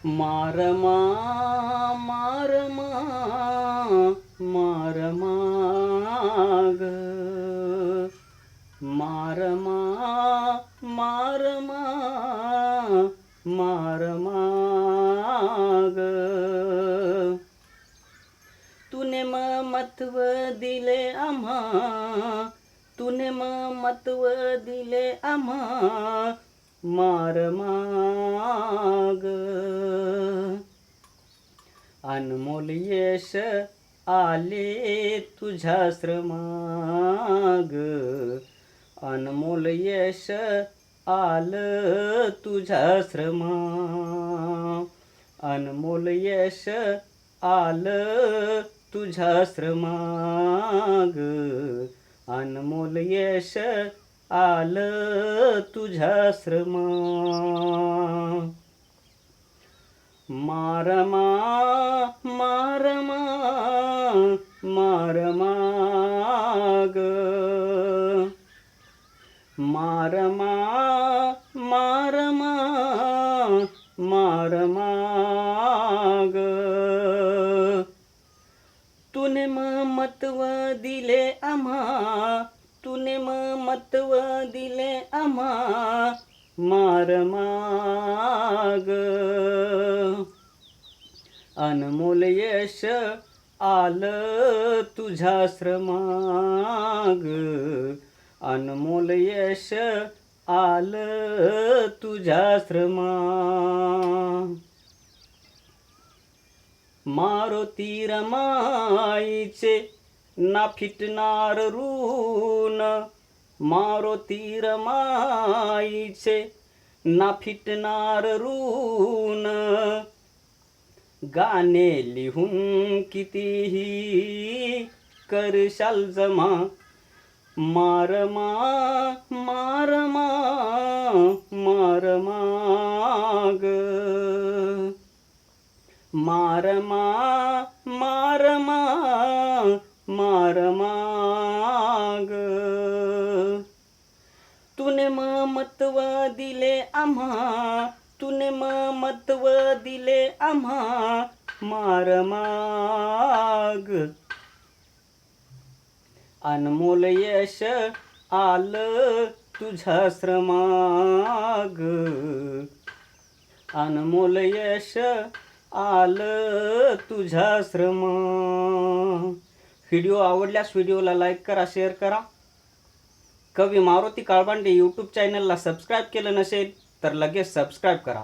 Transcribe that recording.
मारमा मारमा मारमा ग मारमा मारमा मारमा ग तूने महत्व दिले आम्हा तूने महत्व दिले आम्हा मारमा ग अनमोल यश आले तुझ्या श्रमाग अनमोल यश आलं तुझ्या श्रमा अनमोल यश आलं तुझ्या श्रमाग अनमोल यश आलं तुझ्या श्रमा मारमा मारमा मारमा ग मारमा मारमा मारमा ग तूने महत्व दिले आम्हा तूने महत्व दिले आम्हा मारमा ग अनमोल यश आलं तुझ्या श्रमाग अनमोल यश आलं तुझ्या श्रमा मारुती रमाईचे ना फिटणार ऋण मारुती रमाईचे ना फिटणार ऋण गाणे लिहून कितीही करशाल जमा मारमा मारमा मारमा ग मारमा मारमा मारमा ग तूने महत्व दिले आम्हा तूने महत्व दिले आम्हा मारमा ग अनमोल यश आलं तुझ्या श्रमाग अनमोल यश आलं तुझ्या श्रमा व्हिडिओ आवडल्यास व्हिडिओला लाईक करा शेअर करा कवी मारुती काळबांडे यूट्यूब चॅनलला सबस्क्राईब केलं नसेल तर लगेच सबस्क्राईब करा